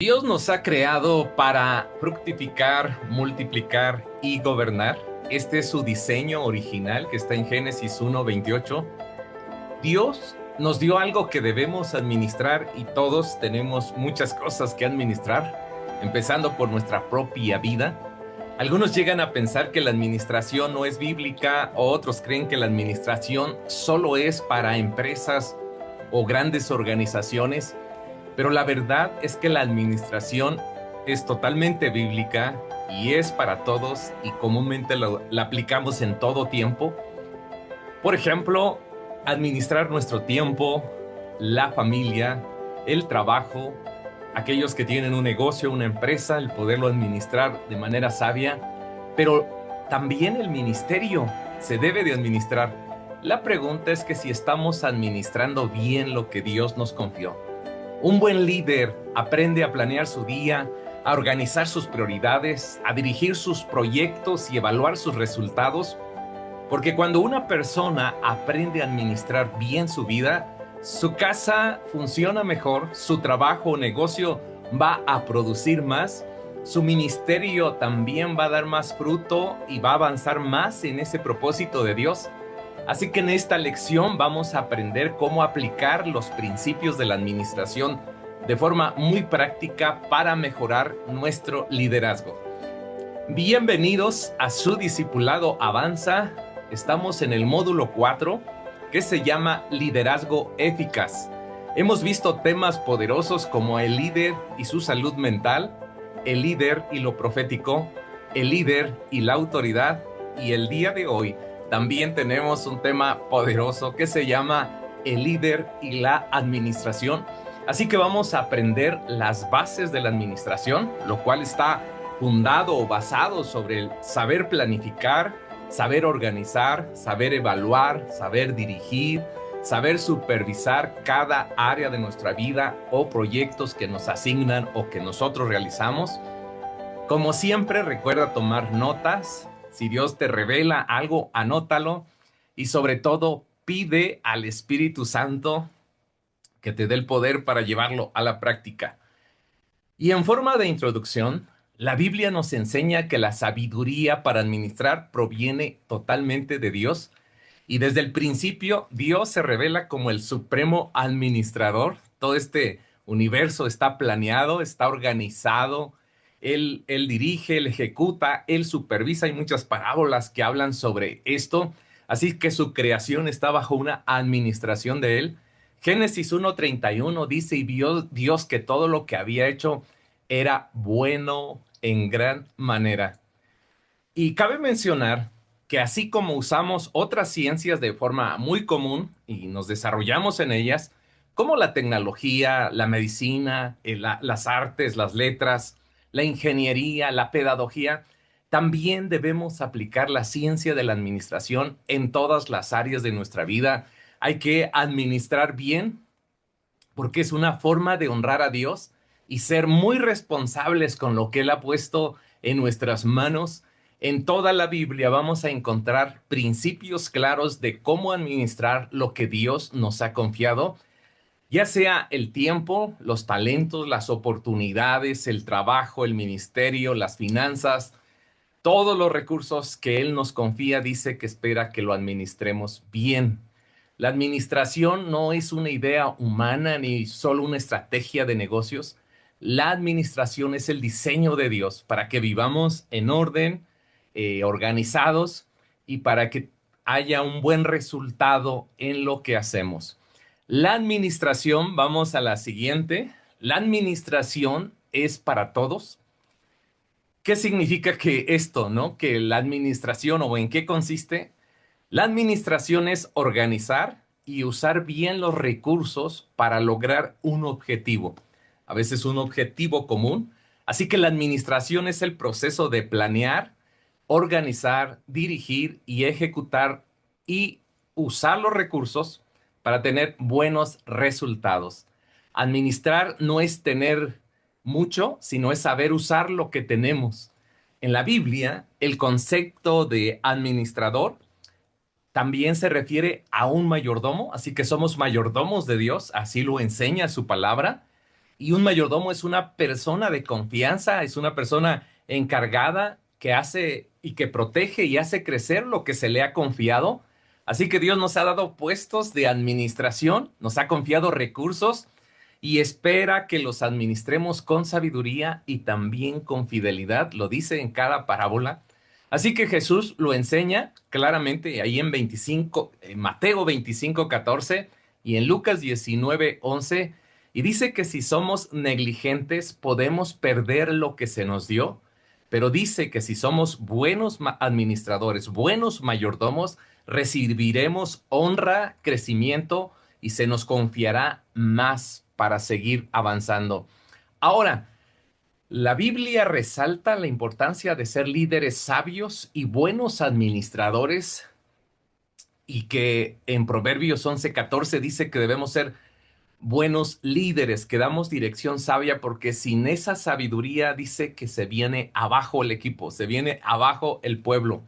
Dios nos ha creado para fructificar, multiplicar y gobernar. Este es su diseño original que está en Génesis 1:28. Dios nos dio algo que debemos administrar y todos tenemos muchas cosas que administrar, empezando por nuestra propia vida. Algunos llegan a pensar que la administración no es bíblica, o otros creen que la administración solo es para empresas o grandes organizaciones. Pero la verdad es que la administración es totalmente bíblica y es para todos y comúnmente la aplicamos en todo tiempo. Por ejemplo, administrar nuestro tiempo, la familia, el trabajo, aquellos que tienen un negocio, una empresa, el poderlo administrar de manera sabia, pero también el ministerio se debe de administrar. La pregunta es que si estamos administrando bien lo que Dios nos confió. Un buen líder aprende a planear su día, a organizar sus prioridades, a dirigir sus proyectos y evaluar sus resultados, porque cuando una persona aprende a administrar bien su vida, su casa funciona mejor, su trabajo o negocio va a producir más, su ministerio también va a dar más fruto y va a avanzar más en ese propósito de Dios. Así que en esta lección vamos a aprender cómo aplicar los principios de la administración de forma muy práctica para mejorar nuestro liderazgo. Bienvenidos a su discipulado Avanza. Estamos en el módulo 4 que se llama Liderazgo Eficaz. Hemos visto temas poderosos como el líder y su salud mental, el líder y lo profético, el líder y la autoridad, y el día de hoy también tenemos un tema poderoso que se llama el líder y la administración. Así que vamos a aprender las bases de la administración, lo cual está fundado o basado sobre el saber planificar, saber organizar, saber evaluar, saber dirigir, saber supervisar cada área de nuestra vida o proyectos que nos asignan o que nosotros realizamos. Como siempre, recuerda tomar notas. Si Dios te revela algo, anótalo y sobre todo pide al Espíritu Santo que te dé el poder para llevarlo a la práctica. Y en forma de introducción, la Biblia nos enseña que la sabiduría para administrar proviene totalmente de Dios, y desde el principio Dios se revela como el supremo administrador. Todo este universo está planeado, está organizado. Él dirige, él ejecuta, él supervisa. Hay muchas parábolas que hablan sobre esto. Así que su creación está bajo una administración de él. Génesis 1:31 dice, y vio Dios que todo lo que había hecho era bueno en gran manera. Y cabe mencionar que así como usamos otras ciencias de forma muy común y nos desarrollamos en ellas, como la tecnología, la medicina, las artes, las letras, la ingeniería, la pedagogía, también debemos aplicar la ciencia de la administración en todas las áreas de nuestra vida. Hay que administrar bien porque es una forma de honrar a Dios y ser muy responsables con lo que Él ha puesto en nuestras manos. En toda la Biblia vamos a encontrar principios claros de cómo administrar lo que Dios nos ha confiado, ya sea el tiempo, los talentos, las oportunidades, el trabajo, el ministerio, las finanzas, todos los recursos que Él nos confía. Dice que espera que lo administremos bien. La administración no es una idea humana ni solo una estrategia de negocios. La administración es el diseño de Dios para que vivamos en orden, organizados, y para que haya un buen resultado en lo que hacemos. La administración, vamos a la siguiente. La administración es para todos. ¿Qué significa que esto, no? Que la administración, o en qué consiste. La administración es organizar y usar bien los recursos para lograr un objetivo, a veces un objetivo común. Así que la administración es el proceso de planear, organizar, dirigir y ejecutar y usar los recursos para tener buenos resultados. Administrar no es tener mucho, sino es saber usar lo que tenemos. En la Biblia, el concepto de administrador también se refiere a un mayordomo, así que somos mayordomos de Dios, así lo enseña su palabra. Y un mayordomo es una persona de confianza, es una persona encargada que hace y que protege y hace crecer lo que se le ha confiado. Así que Dios nos ha dado puestos de administración, nos ha confiado recursos y espera que los administremos con sabiduría y también con fidelidad, lo dice en cada parábola. Así que Jesús lo enseña claramente ahí en Mateo 25:14 y en Lucas 19:11, y dice que si somos negligentes podemos perder lo que se nos dio, pero dice que si somos buenos administradores, buenos mayordomos, recibiremos honra, crecimiento y se nos confiará más para seguir avanzando. Ahora, la Biblia resalta la importancia de ser líderes sabios y buenos administradores, y que en Proverbios 11:14 dice que debemos ser buenos líderes, que damos dirección sabia, porque sin esa sabiduría dice que se viene abajo el equipo, se viene abajo el pueblo.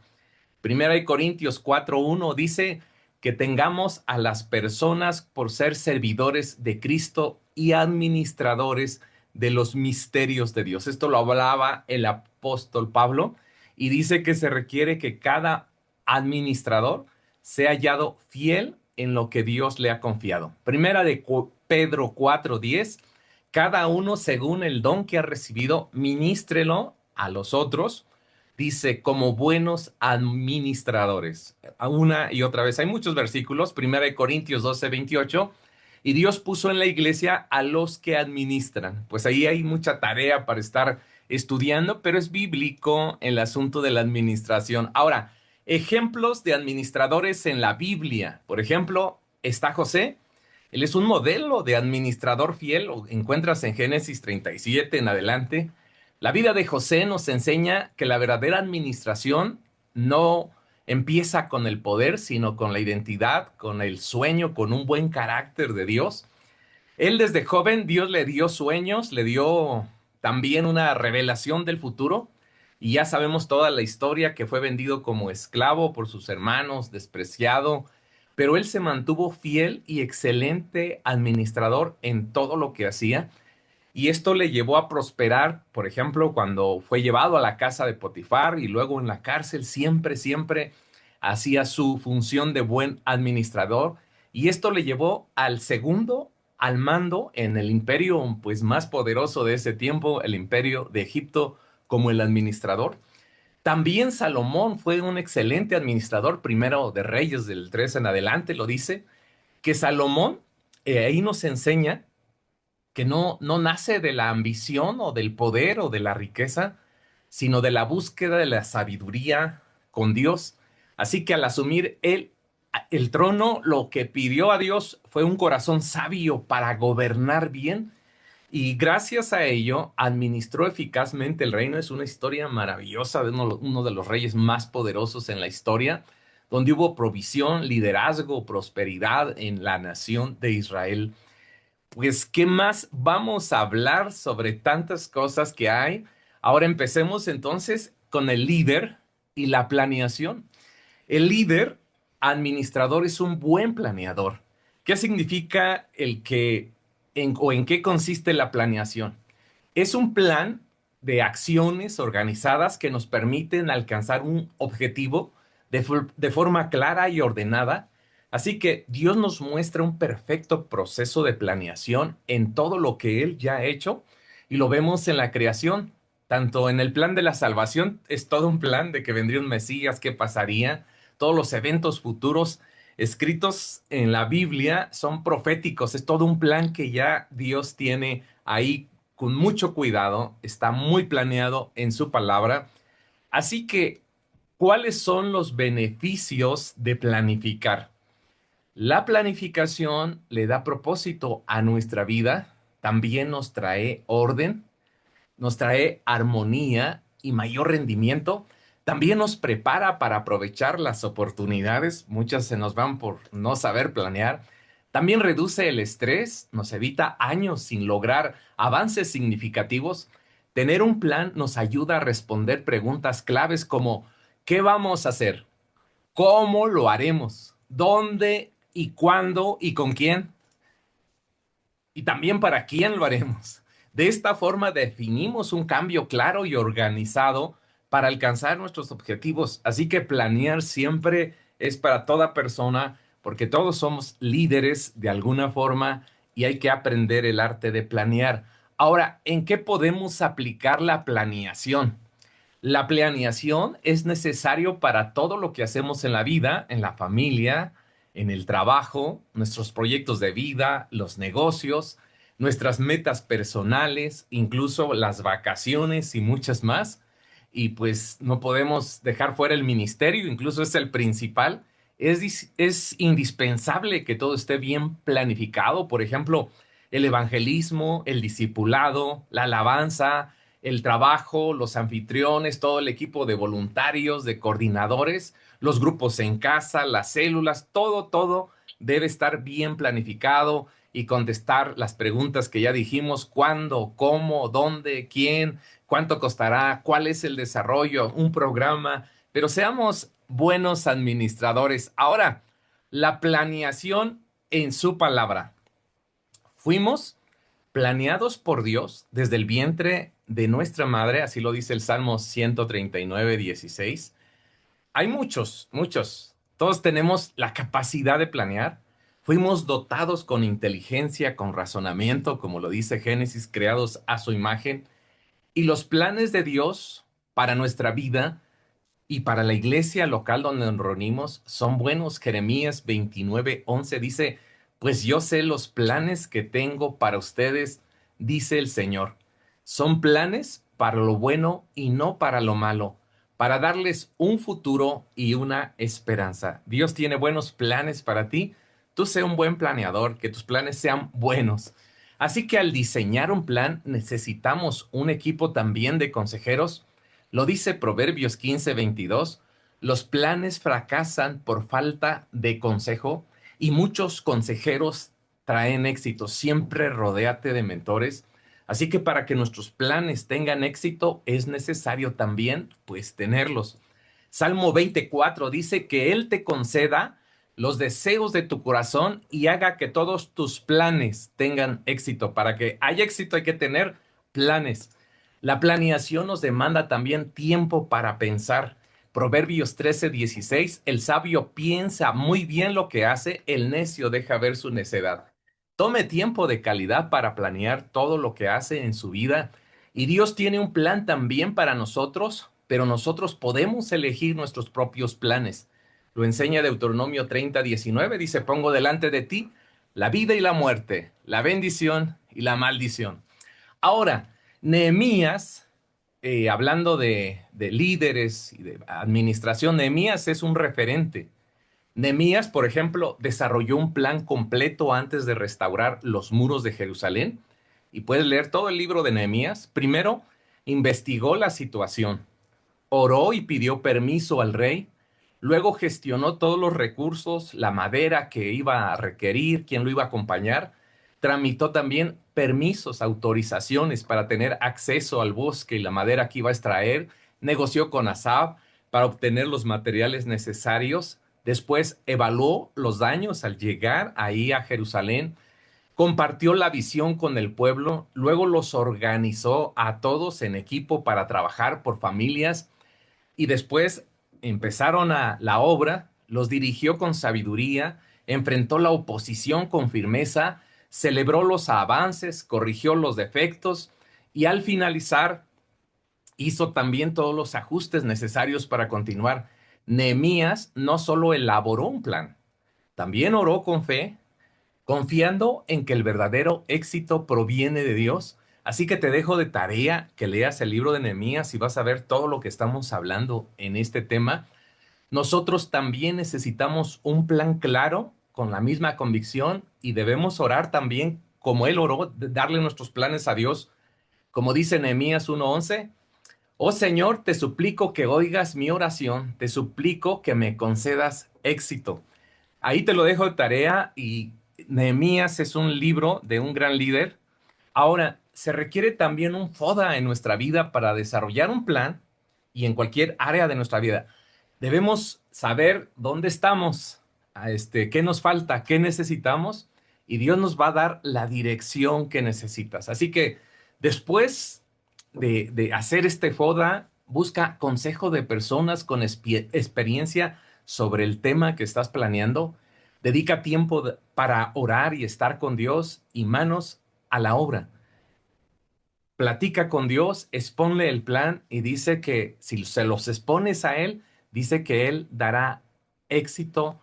Primera de Corintios 4:1 dice que tengamos a las personas por ser servidores de Cristo y administradores de los misterios de Dios. Esto lo hablaba el apóstol Pablo y dice que se requiere que cada administrador sea hallado fiel en lo que Dios le ha confiado. Primera de Pedro 4:10, cada uno según el don que ha recibido, ministrelo a los otros, dice, como buenos administradores. Una y otra vez, hay muchos versículos, 1 Corintios 12:28, y Dios puso en la iglesia a los que administran. Pues ahí hay mucha tarea para estar estudiando, pero es bíblico el asunto de la administración. Ahora, ejemplos de administradores en la Biblia. Por ejemplo, está José. Él es un modelo de administrador fiel, lo encuentras en Génesis 37 en adelante. La vida de José nos enseña que la verdadera administración no empieza con el poder, sino con la identidad, con el sueño, con un buen carácter de Dios. Él desde joven, Dios le dio sueños, le dio también una revelación del futuro, y ya sabemos toda la historia, que fue vendido como esclavo por sus hermanos, despreciado, pero él se mantuvo fiel y excelente administrador en todo lo que hacía. Y esto le llevó a prosperar, por ejemplo, cuando fue llevado a la casa de Potifar y luego en la cárcel, siempre hacía su función de buen administrador. Y esto le llevó al segundo al mando en el imperio pues más poderoso de ese tiempo, el imperio de Egipto, como el administrador. También Salomón fue un excelente administrador, primero de Reyes del 3 en adelante lo dice, que Salomón ahí nos enseña que no nace de la ambición o del poder o de la riqueza, sino de la búsqueda de la sabiduría con Dios. Así que al asumir el trono, lo que pidió a Dios fue un corazón sabio para gobernar bien, y gracias a ello administró eficazmente el reino. Es una historia maravillosa de uno de los reyes más poderosos en la historia, donde hubo provisión, liderazgo, prosperidad en la nación de Israel. Pues, ¿qué más vamos a hablar sobre tantas cosas que hay? Ahora empecemos entonces con el líder y la planeación. El líder administrador es un buen planeador. ¿Qué significa o en qué consiste la planeación? Es un plan de acciones organizadas que nos permiten alcanzar un objetivo de forma clara y ordenada. Así que Dios nos muestra un perfecto proceso de planeación en todo lo que Él ya ha hecho, y lo vemos en la creación. Tanto en el plan de la salvación, es todo un plan de que vendría un Mesías, qué pasaría. Todos los eventos futuros escritos en la Biblia son proféticos, es todo un plan que ya Dios tiene ahí con mucho cuidado, está muy planeado en su palabra. Así que, ¿cuáles son los beneficios de planificar? La planificación le da propósito a nuestra vida, también nos trae orden, nos trae armonía y mayor rendimiento. También nos prepara para aprovechar las oportunidades. Muchas se nos van por no saber planear. También reduce el estrés, nos evita años sin lograr avances significativos. Tener un plan nos ayuda a responder preguntas claves como: ¿qué vamos a hacer? ¿Cómo lo haremos? ¿Dónde y cuándo y con quién? Y también para quién lo haremos. De esta forma definimos un cambio claro y organizado para alcanzar nuestros objetivos. Así que planear siempre es para toda persona, porque todos somos líderes de alguna forma y hay que aprender el arte de planear. Ahora, ¿en qué podemos aplicar la planeación? La planeación es necesario para todo lo que hacemos en la vida, en la familia, en el trabajo, nuestros proyectos de vida, los negocios, nuestras metas personales, incluso las vacaciones y muchas más. Y pues no podemos dejar fuera el ministerio, incluso es el principal. Es indispensable que todo esté bien planificado. Por ejemplo, el evangelismo, el discipulado, la alabanza, el trabajo, los anfitriones, todo el equipo de voluntarios, de coordinadores, los grupos en casa, las células, todo debe estar bien planificado y contestar las preguntas que ya dijimos: cuándo, cómo, dónde, quién, cuánto costará, cuál es el desarrollo, un programa, pero seamos buenos administradores. Ahora, la planeación en su palabra. Fuimos planeados por Dios desde el vientre de nuestra madre, así lo dice el Salmo 139:16. Hay muchos. Todos tenemos la capacidad de planear. Fuimos dotados con inteligencia, con razonamiento, como lo dice Génesis, creados a su imagen. Y los planes de Dios para nuestra vida y para la iglesia local donde nos reunimos son buenos. Jeremías 29:11 dice: pues yo sé los planes que tengo para ustedes, dice el Señor. Son planes para lo bueno y no para lo malo, para darles un futuro y una esperanza. Dios tiene buenos planes para ti. Tú sé un buen planeador, que tus planes sean buenos. Así que al diseñar un plan necesitamos un equipo también de consejeros. Lo dice Proverbios 15:22. Los planes fracasan por falta de consejo y muchos consejeros traen éxito. Siempre rodéate de mentores. Así que para que nuestros planes tengan éxito es necesario también pues tenerlos. Salmo 24 dice que Él te conceda los deseos de tu corazón y haga que todos tus planes tengan éxito. Para que haya éxito hay que tener planes. La planeación nos demanda también tiempo para pensar. Proverbios 13:16, el sabio piensa muy bien lo que hace, el necio deja ver su necedad. Tome tiempo de calidad para planear todo lo que hace en su vida. Y Dios tiene un plan también para nosotros, pero nosotros podemos elegir nuestros propios planes. Lo enseña Deuteronomio 30:19, dice: pongo delante de ti la vida y la muerte, la bendición y la maldición. Ahora, Nehemías, hablando de líderes y de administración, Nehemías es un referente. Nehemías, por ejemplo, desarrolló un plan completo antes de restaurar los muros de Jerusalén. Y puedes leer todo el libro de Nehemías. Primero, investigó la situación, oró y pidió permiso al rey. Luego gestionó todos los recursos, la madera que iba a requerir, quién lo iba a acompañar. Tramitó también permisos, autorizaciones para tener acceso al bosque y la madera que iba a extraer. Negoció con Asaf para obtener los materiales necesarios. Después evaluó los daños al llegar ahí a Jerusalén. Compartió la visión con el pueblo. Luego los organizó a todos en equipo para trabajar por familias. Y después empezaron la obra, los dirigió con sabiduría, enfrentó la oposición con firmeza, celebró los avances, corrigió los defectos y al finalizar hizo también todos los ajustes necesarios para continuar. Nehemías no solo elaboró un plan, también oró con fe, confiando en que el verdadero éxito proviene de Dios. Así que te dejo de tarea que leas el libro de Nehemías y vas a ver todo lo que estamos hablando en este tema. Nosotros también necesitamos un plan claro, con la misma convicción, y debemos orar también como él oró, darle nuestros planes a Dios. Como dice Nehemías 1:11: oh Señor, te suplico que oigas mi oración, te suplico que me concedas éxito. Ahí te lo dejo de tarea. Y Nehemías es un libro de un gran líder. Ahora, se requiere también un FODA en nuestra vida para desarrollar un plan y en cualquier área de nuestra vida. Debemos saber dónde estamos, qué nos falta, qué necesitamos, y Dios nos va a dar la dirección que necesitas. Así que Después de hacer este FODA, busca consejo de personas con experiencia sobre el tema que estás planeando. Dedica tiempo para orar y estar con Dios y manos a la obra. Platica con Dios, exponle el plan y dice que si se los expones a Él, dice que Él dará éxito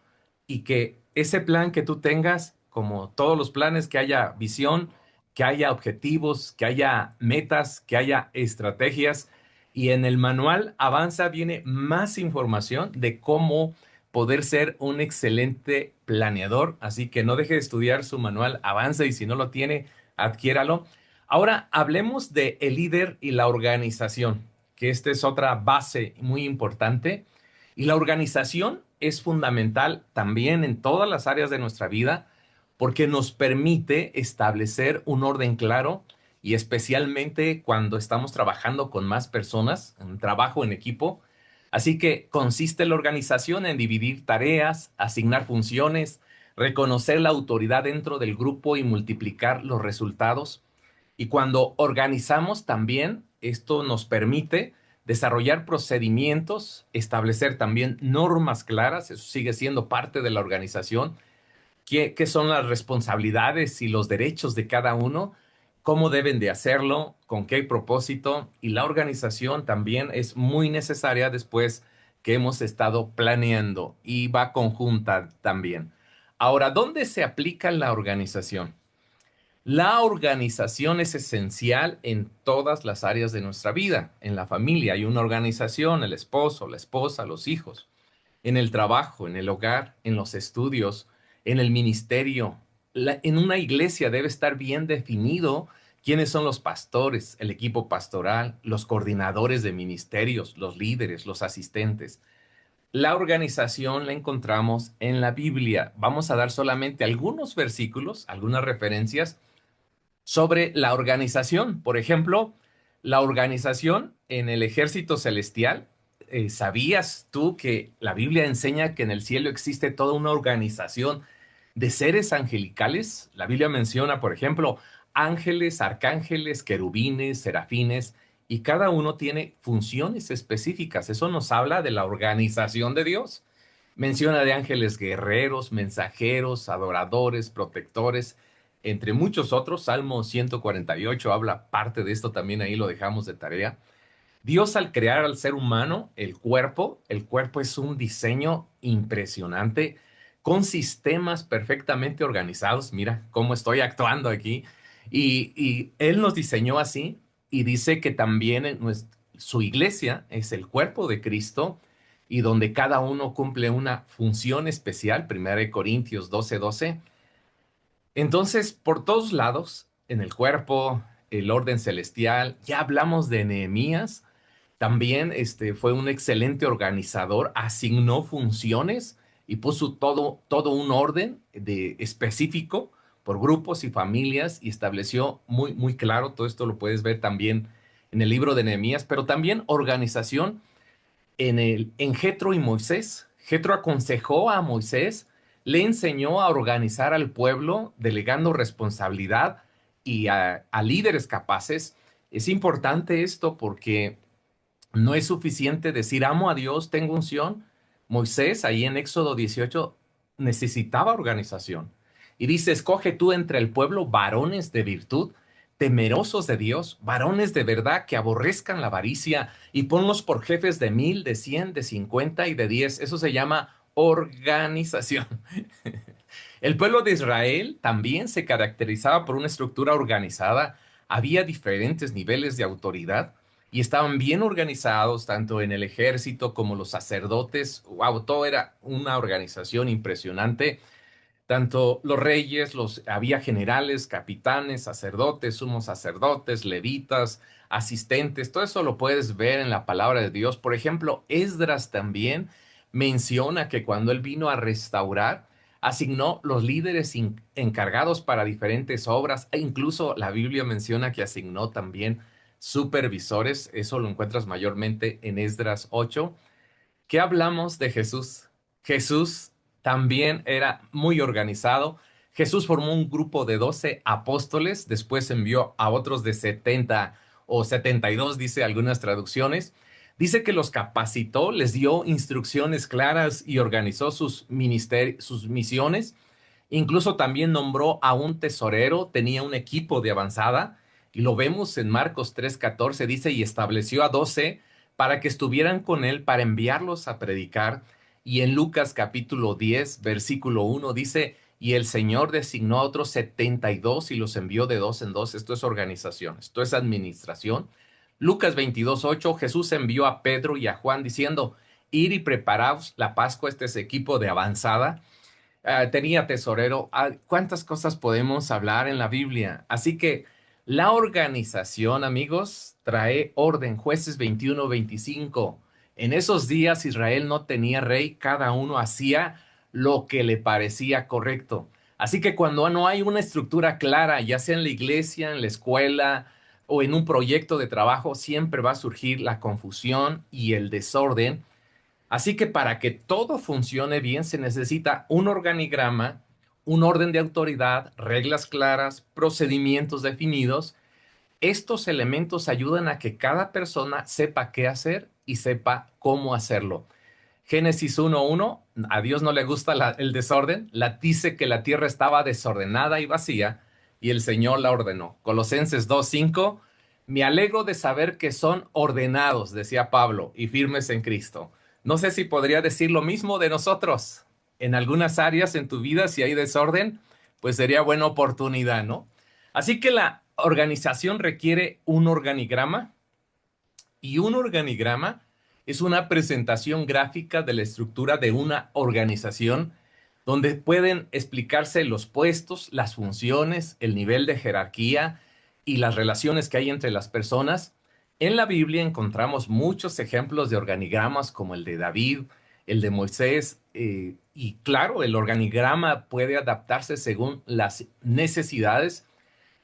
y que ese plan que tú tengas, como todos los planes, que haya visión, que haya objetivos, que haya metas, que haya estrategias. Y en el manual Avanza viene más información de cómo poder ser un excelente planeador. Así que no deje de estudiar su manual Avanza y si no lo tiene, adquiéralo. Ahora hablemos de el líder y la organización, que esta es otra base muy importante. Y la organización es fundamental también en todas las áreas de nuestra vida porque nos permite establecer un orden claro y especialmente cuando estamos trabajando con más personas, un trabajo en equipo. Así que consiste la organización en dividir tareas, asignar funciones, reconocer la autoridad dentro del grupo y multiplicar los resultados. Y cuando organizamos también, esto nos permite desarrollar procedimientos, establecer también normas claras, eso sigue siendo parte de la organización, qué son las responsabilidades y los derechos de cada uno, cómo deben de hacerlo, con qué propósito, y la organización también es muy necesaria después que hemos estado planeando y va conjunta también. Ahora, ¿dónde se aplica la organización? La organización es esencial en todas las áreas de nuestra vida. En la familia hay una organización, el esposo, la esposa, los hijos. En el trabajo, en el hogar, en los estudios, en el ministerio. En una iglesia debe estar bien definido quiénes son los pastores, el equipo pastoral, los coordinadores de ministerios, los líderes, los asistentes. La organización la encontramos en la Biblia. Vamos a dar solamente algunos versículos, algunas referencias sobre la organización. Por ejemplo, la organización en el ejército celestial. ¿Sabías tú que la Biblia enseña que en el cielo existe toda una organización de seres angelicales? La Biblia menciona, por ejemplo, ángeles, arcángeles, querubines, serafines, y cada uno tiene funciones específicas. Eso nos habla de la organización de Dios. Menciona de ángeles guerreros, mensajeros, adoradores, protectores, entre muchos otros. Salmo 148 habla parte de esto, también ahí lo dejamos de tarea. Dios al crear al ser humano, el cuerpo es un diseño impresionante con sistemas perfectamente organizados. Mira cómo estoy actuando aquí. Y Él nos diseñó así y dice que también su iglesia es el cuerpo de Cristo y donde cada uno cumple una función especial. 1 Corintios 12:12. Entonces, por todos lados, en el cuerpo, el orden celestial, ya hablamos de Nehemías, también fue un excelente organizador, asignó funciones y puso todo un orden específico por grupos y familias y estableció muy claro, todo esto lo puedes ver también en el libro de Nehemías, pero también organización en Jetro y Moisés. Jetro aconsejó a Moisés, le enseñó a organizar al pueblo, delegando responsabilidad y a líderes capaces. Es importante esto porque no es suficiente decir amo a Dios, tengo unción. Moisés, ahí en Éxodo 18, necesitaba organización. Y dice, escoge tú entre el pueblo varones de virtud, temerosos de Dios, varones de verdad que aborrezcan la avaricia y ponlos por jefes de 1,000, de 100, de 50 y de 10. Eso se llama organización. El pueblo de Israel también se caracterizaba por una estructura organizada. Había diferentes niveles de autoridad y estaban bien organizados, tanto en el ejército como los sacerdotes. Wow, todo era una organización impresionante. Tanto los reyes, había generales, capitanes, sacerdotes, sumos sacerdotes, levitas, asistentes. Todo eso lo puedes ver en la palabra de Dios. Por ejemplo, Esdras también menciona que cuando él vino a restaurar, asignó los líderes encargados para diferentes obras, e incluso la Biblia menciona que asignó también supervisores. Eso lo encuentras mayormente en Esdras 8. ¿Qué hablamos de Jesús? Jesús también era muy organizado. Jesús formó un grupo de 12 apóstoles, después envió a otros de 70 o 72, dice algunas traducciones. Dice que los capacitó, les dio instrucciones claras y organizó sus sus misiones. Incluso también nombró a un tesorero, tenía un equipo de avanzada, y lo vemos en Marcos 3:14, dice, y estableció a 12 para que estuvieran con él, para enviarlos a predicar. Y en Lucas capítulo 10, versículo 1 dice, y el Señor designó a otros 72 y los envió de dos en dos. Esto es organización, esto es administración. Lucas 22:8, Jesús envió a Pedro y a Juan diciendo, ir y preparaos la Pascua. Este es equipo de avanzada. Tenía tesorero. ¿Cuántas cosas podemos hablar en la Biblia? Así que la organización, amigos, trae orden. Jueces 21-25. En esos días Israel no tenía rey, cada uno hacía lo que le parecía correcto. Así que cuando no hay una estructura clara, ya sea en la iglesia, en la escuela o en un proyecto de trabajo, siempre va a surgir la confusión y el desorden. Así que para que todo funcione bien se necesita un organigrama, un orden de autoridad, reglas claras, procedimientos definidos. Estos elementos ayudan a que cada persona sepa qué hacer y sepa cómo hacerlo. Génesis 1:1, a Dios no le gusta el desorden, dice que la tierra estaba desordenada y vacía y el Señor la ordenó. Colosenses 2:5, me alegro de saber que son ordenados, decía Pablo, y firmes en Cristo. No sé si podría decir lo mismo de nosotros. En algunas áreas en tu vida, si hay desorden, pues sería buena oportunidad, ¿no? Así que la organización requiere un organigrama, y un organigrama es una presentación gráfica de la estructura de una organización donde pueden explicarse los puestos, las funciones, el nivel de jerarquía y las relaciones que hay entre las personas. En la Biblia encontramos muchos ejemplos de organigramas como el de David, el de Moisés, y claro, el organigrama puede adaptarse según las necesidades,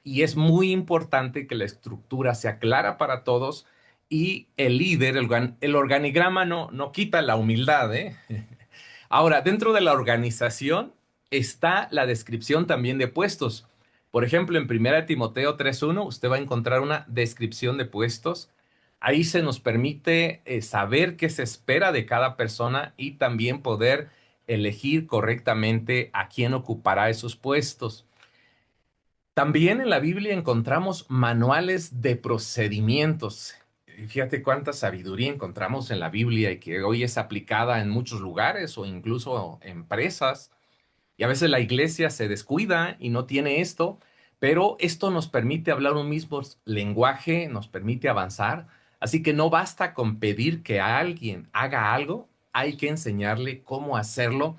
y es muy importante que la estructura sea clara para todos, y el líder, el organigrama no quita la humildad, ¿eh? Ahora, dentro de la organización está la descripción también de puestos. Por ejemplo, en 1 Timoteo 3:1 usted va a encontrar una descripción de puestos. Ahí se nos permite saber qué se espera de cada persona y también poder elegir correctamente a quién ocupará esos puestos. También en la Biblia encontramos manuales de procedimientos. Fíjate cuánta sabiduría encontramos en la Biblia y que hoy es aplicada en muchos lugares o incluso empresas. Y a veces la iglesia se descuida y no tiene esto, pero esto nos permite hablar un mismo lenguaje, nos permite avanzar. Así que no basta con pedir que alguien haga algo, hay que enseñarle cómo hacerlo.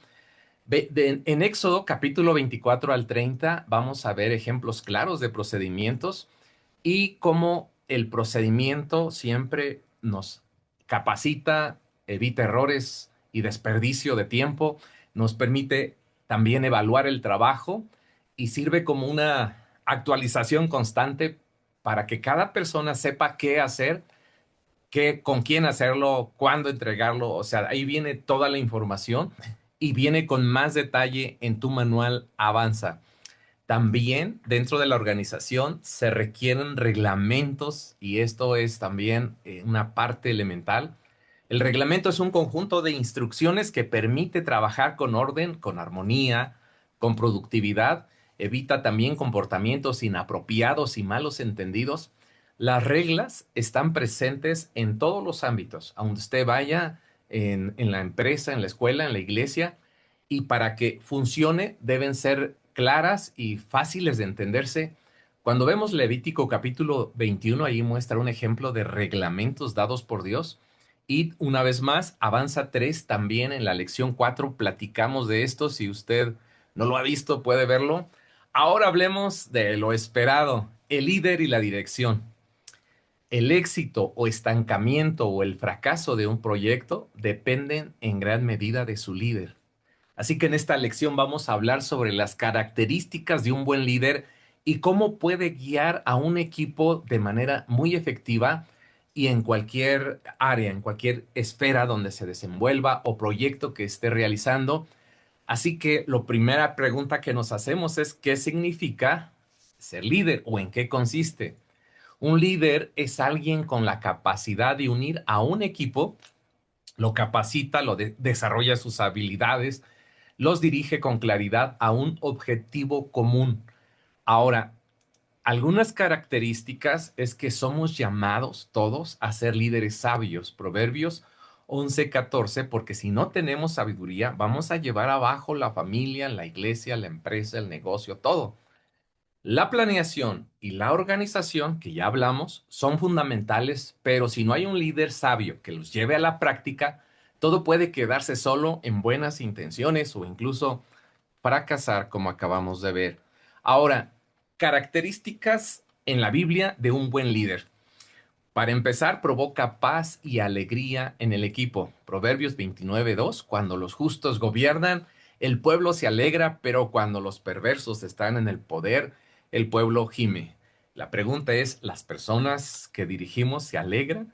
En Éxodo capítulo 24 al 30 vamos a ver ejemplos claros de procedimientos y cómo el procedimiento siempre nos capacita, evita errores y desperdicio de tiempo, nos permite también evaluar el trabajo y sirve como una actualización constante para que cada persona sepa qué hacer, con quién hacerlo, cuándo entregarlo. O sea, ahí viene toda la información y viene con más detalle en tu manual Avanza. También dentro de la organización se requieren reglamentos, y esto es también una parte elemental. El reglamento es un conjunto de instrucciones que permite trabajar con orden, con armonía, con productividad, evita también comportamientos inapropiados y malos entendidos. Las reglas están presentes en todos los ámbitos, a donde usted vaya, en la empresa, en la escuela, en la iglesia, y para que funcione deben ser claras y fáciles de entenderse. Cuando vemos Levítico capítulo 21, ahí muestra un ejemplo de reglamentos dados por Dios. Y una vez más, Avanza 3 también en la lección 4 platicamos de esto. Si usted no lo ha visto, puede verlo. Ahora hablemos de lo esperado, el líder y la dirección. El éxito o estancamiento o el fracaso de un proyecto dependen en gran medida de su líder. Así que en esta lección vamos a hablar sobre las características de un buen líder y cómo puede guiar a un equipo de manera muy efectiva y en cualquier área, en cualquier esfera donde se desenvuelva o proyecto que esté realizando. Así que la primera pregunta que nos hacemos es, ¿qué significa ser líder o en qué consiste? Un líder es alguien con la capacidad de unir a un equipo, lo capacita, desarrolla sus habilidades, los dirige con claridad a un objetivo común. Ahora, algunas características es que somos llamados todos a ser líderes sabios. Proverbios 11:14, porque si no tenemos sabiduría, vamos a llevar abajo la familia, la iglesia, la empresa, el negocio, todo. La planeación y la organización, que ya hablamos, son fundamentales, pero si no hay un líder sabio que los lleve a la práctica, todo puede quedarse solo en buenas intenciones o incluso fracasar, como acabamos de ver. Ahora, características en la Biblia de un buen líder. Para empezar, provoca paz y alegría en el equipo. Proverbios 29:2, cuando los justos gobiernan, el pueblo se alegra, pero cuando los perversos están en el poder, el pueblo gime. La pregunta es, ¿las personas que dirigimos se alegran?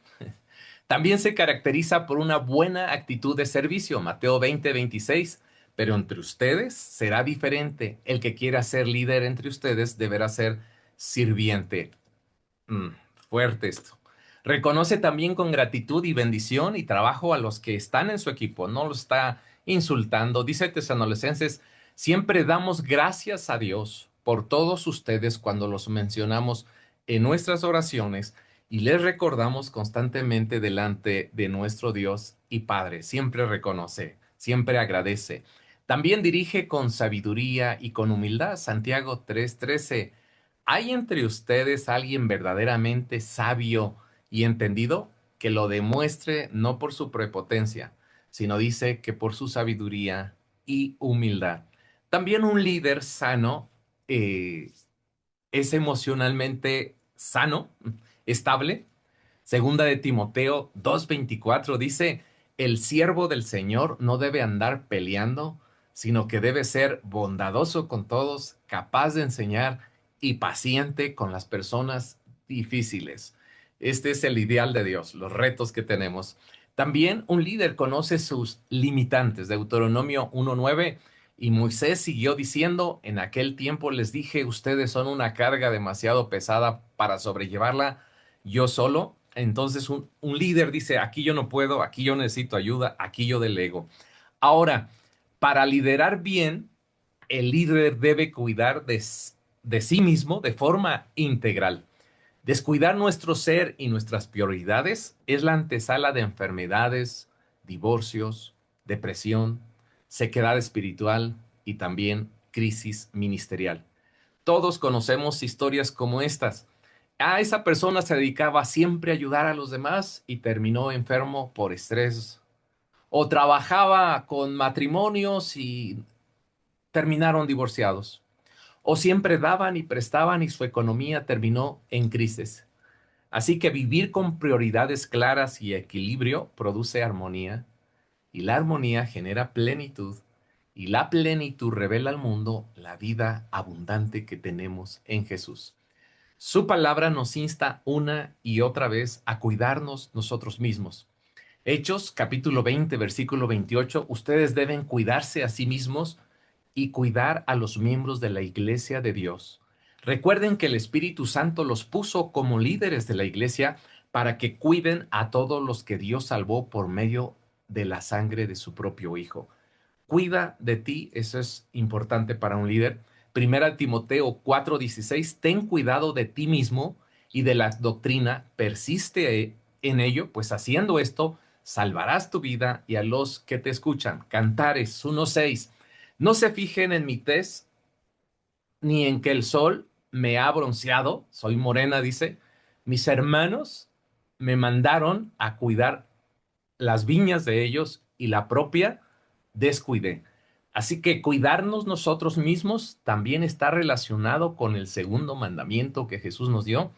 También se caracteriza por una buena actitud de servicio, Mateo 20:26. Pero entre ustedes será diferente. El que quiera ser líder entre ustedes deberá ser sirviente. Mm, fuerte esto. Reconoce también con gratitud y bendición y trabajo a los que están en su equipo. No los está insultando. Dice Tesalonicenses, siempre damos gracias a Dios por todos ustedes cuando los mencionamos en nuestras oraciones y les recordamos constantemente delante de nuestro Dios y Padre. Siempre reconoce, siempre agradece. También dirige con sabiduría y con humildad. Santiago 3:13. ¿Hay entre ustedes alguien verdaderamente sabio y entendido que lo demuestre no por su prepotencia, sino dice que por su sabiduría y humildad? También un líder sano eh, es emocionalmente sano, estable. Segunda de Timoteo 2:24 dice, el siervo del Señor no debe andar peleando, sino que debe ser bondadoso con todos, capaz de enseñar y paciente con las personas difíciles. Este es el ideal de Dios, los retos que tenemos. También un líder conoce sus limitantes. Deuteronomio 1:9. Y Moisés siguió diciendo, en aquel tiempo les dije, ustedes son una carga demasiado pesada para sobrellevarla yo solo. Entonces un líder dice, aquí yo no puedo, aquí yo necesito ayuda, aquí yo delego. Ahora, para liderar bien, el líder debe cuidar de sí mismo de forma integral. Descuidar nuestro ser y nuestras prioridades es la antesala de enfermedades, divorcios, depresión, sequedad espiritual y también crisis ministerial. Todos conocemos historias como estas. Esa persona se dedicaba siempre a ayudar a los demás y terminó enfermo por estrés. O trabajaba con matrimonios y terminaron divorciados. O siempre daban y prestaban y su economía terminó en crisis. Así que vivir con prioridades claras y equilibrio produce armonía, y la armonía genera plenitud, y la plenitud revela al mundo la vida abundante que tenemos en Jesús. Su palabra nos insta una y otra vez a cuidarnos nosotros mismos. Hechos capítulo 20, versículo 28, ustedes deben cuidarse a sí mismos y cuidar a los miembros de la iglesia de Dios. Recuerden que el Espíritu Santo los puso como líderes de la iglesia para que cuiden a todos los que Dios salvó por medio de la sangre de su propio Hijo. Cuida de ti, eso es importante para un líder. Primera Timoteo 4:16, ten cuidado de ti mismo y de la doctrina, persiste en ello, pues haciendo esto salvarás tu vida y a los que te escuchan. Cantares 1:6, no se fijen en mi tez ni en que el sol me ha bronceado, soy morena, dice, mis hermanos me mandaron a cuidar las viñas de ellos y la propia descuidé. Así que cuidarnos nosotros mismos también está relacionado con el segundo mandamiento que Jesús nos dio.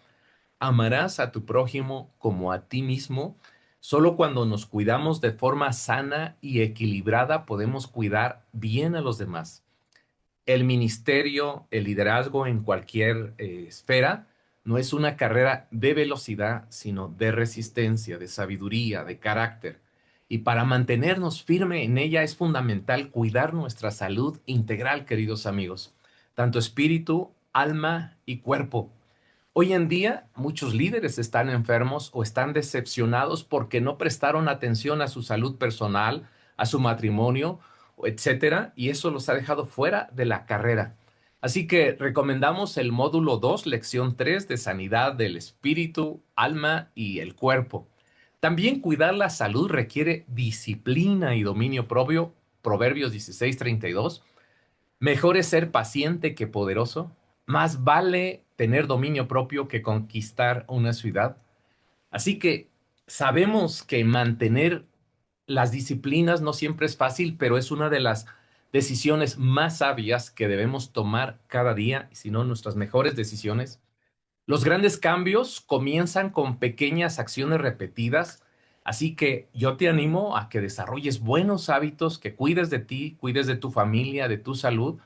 Amarás a tu prójimo como a ti mismo. Solo cuando nos cuidamos de forma sana y equilibrada podemos cuidar bien a los demás. El ministerio, el liderazgo en cualquier esfera no es una carrera de velocidad, sino de resistencia, de sabiduría, de carácter. Y para mantenernos firme en ella es fundamental cuidar nuestra salud integral, queridos amigos, tanto espíritu, alma y cuerpo. Hoy en día, muchos líderes están enfermos o están decepcionados porque no prestaron atención a su salud personal, a su matrimonio, etcétera, y eso los ha dejado fuera de la carrera. Así que recomendamos el módulo 2, lección 3 de sanidad del espíritu, alma y el cuerpo. También cuidar la salud requiere disciplina y dominio propio. Proverbios 16:32. Mejor es ser paciente que poderoso. Más vale tener dominio propio que conquistar una ciudad. Así que sabemos que mantener las disciplinas no siempre es fácil, pero es una de las decisiones más sabias que debemos tomar cada día, y si no, nuestras mejores decisiones. Los grandes cambios comienzan con pequeñas acciones repetidas, así que yo te animo a que desarrolles buenos hábitos, que cuides de ti, cuides de tu familia, de tu salud.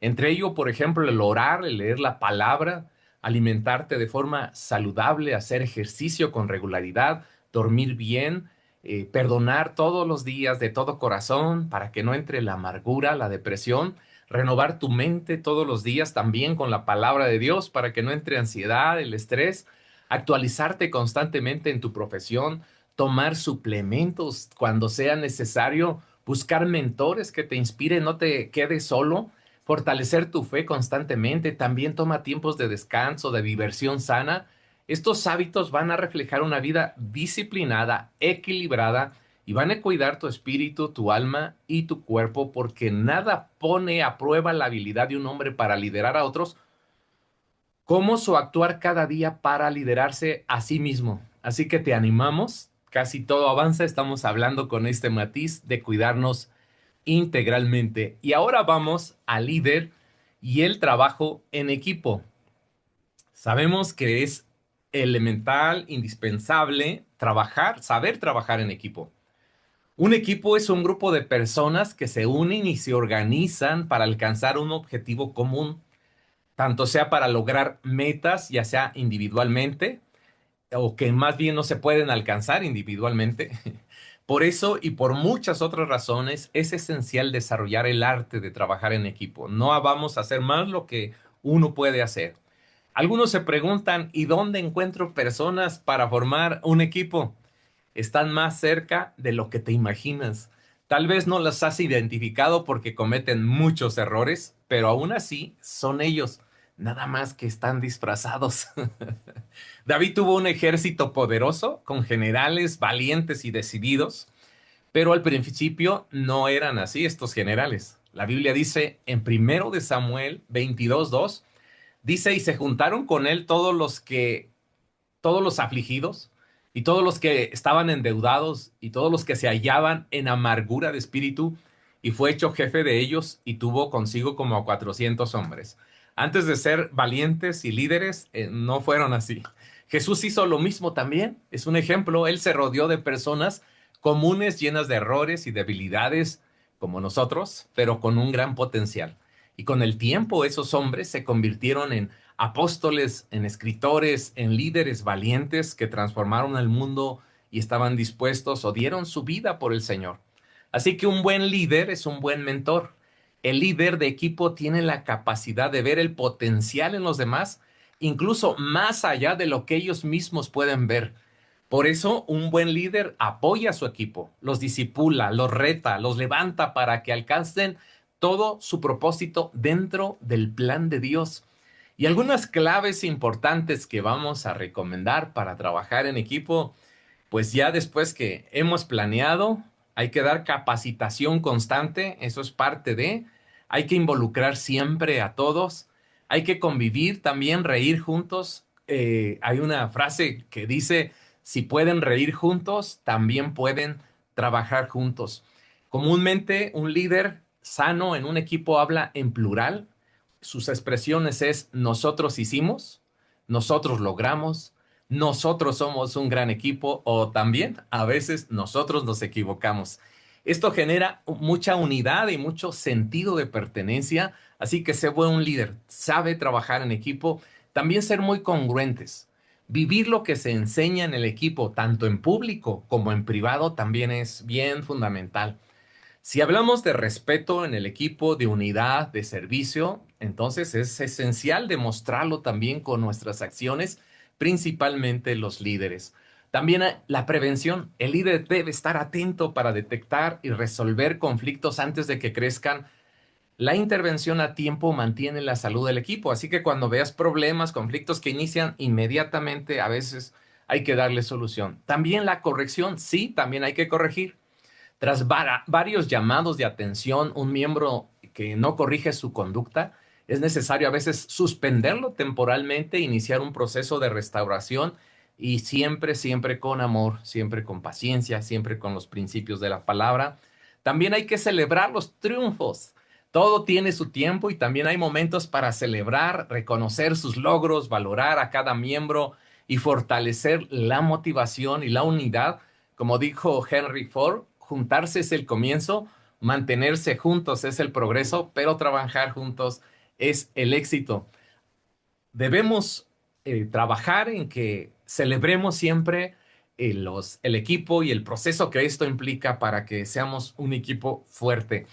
Entre ello, por ejemplo, el orar, el leer la palabra, alimentarte de forma saludable, hacer ejercicio con regularidad, dormir bien, perdonar todos los días de todo corazón para que no entre la amargura, la depresión, renovar tu mente todos los días también con la palabra de Dios para que no entre ansiedad, el estrés, actualizarte constantemente en tu profesión, tomar suplementos cuando sea necesario, buscar mentores que te inspiren, no te quedes solo, fortalecer tu fe constantemente, también toma tiempos de descanso, de diversión sana. Estos hábitos van a reflejar una vida disciplinada, equilibrada, y van a cuidar tu espíritu, tu alma y tu cuerpo, porque nada pone a prueba la habilidad de un hombre para liderar a otros como su actuar cada día para liderarse a sí mismo. Así que te animamos, casi todo avanza, estamos hablando con este matiz de cuidarnos integralmente. Y ahora vamos al líder y el trabajo en equipo. Sabemos que es elemental, indispensable trabajar, saber trabajar en equipo. Un equipo es un grupo de personas que se unen y se organizan para alcanzar un objetivo común, tanto sea para lograr metas, ya sea individualmente, o que más bien no se pueden alcanzar individualmente. Por eso y por muchas otras razones es esencial desarrollar el arte de trabajar en equipo. No vamos a hacer más lo que uno puede hacer. Algunos se preguntan, ¿y dónde encuentro personas para formar un equipo? Están más cerca de lo que te imaginas. Tal vez no las has identificado porque cometen muchos errores, pero aún así son ellos, nada más que están disfrazados. David tuvo un ejército poderoso, con generales valientes y decididos, pero al principio no eran así estos generales. La Biblia dice en primero de Samuel 22:2, dice, y se juntaron con él todos los afligidos y todos los que estaban endeudados y todos los que se hallaban en amargura de espíritu, y fue hecho jefe de ellos y tuvo consigo como a 400 hombres. Antes de ser valientes y líderes, no fueron así. Jesús hizo lo mismo también. Es un ejemplo. Él se rodeó de personas comunes, llenas de errores y debilidades, como nosotros, pero con un gran potencial. Y con el tiempo, esos hombres se convirtieron en apóstoles, en escritores, en líderes valientes que transformaron el mundo y estaban dispuestos o dieron su vida por el Señor. Así que un buen líder es un buen mentor. El líder de equipo tiene la capacidad de ver el potencial en los demás, incluso más allá de lo que ellos mismos pueden ver. Por eso, un buen líder apoya a su equipo, los discipula, los reta, los levanta para que alcancen todo su propósito dentro del plan de Dios. Y algunas claves importantes que vamos a recomendar para trabajar en equipo, pues ya después que hemos planeado, hay que dar capacitación constante, eso es parte de, hay que involucrar siempre a todos, hay que convivir también, reír juntos. Hay una frase que dice, si pueden reír juntos, también pueden trabajar juntos. Comúnmente un líder sano en un equipo habla en plural. Sus expresiones es nosotros hicimos, nosotros logramos, nosotros somos un gran equipo, o también a veces nosotros nos equivocamos. Esto genera mucha unidad y mucho sentido de pertenencia, así que sé buen líder, sabe trabajar en equipo, también ser muy congruentes. Vivir lo que se enseña en el equipo, tanto en público como en privado, también es bien fundamental. Si hablamos de respeto en el equipo, de unidad, de servicio, entonces es esencial demostrarlo también con nuestras acciones, principalmente los líderes. También la prevención. El líder debe estar atento para detectar y resolver conflictos antes de que crezcan. La intervención a tiempo mantiene la salud del equipo, así que cuando veas problemas, conflictos que inician inmediatamente, a veces hay que darle solución. También la corrección, sí, también hay que corregir. Tras varios llamados de atención, un miembro que no corrige su conducta, es necesario a veces suspenderlo temporalmente, iniciar un proceso de restauración y siempre, siempre con amor, siempre con paciencia, siempre con los principios de la palabra. También hay que celebrar los triunfos. Todo tiene su tiempo y también hay momentos para celebrar, reconocer sus logros, valorar a cada miembro y fortalecer la motivación y la unidad. Como dijo Henry Ford, juntarse es el comienzo, mantenerse juntos es el progreso, pero trabajar juntos es el éxito. Debemos trabajar en que celebremos siempre el equipo y el proceso que esto implica para que seamos un equipo fuerte.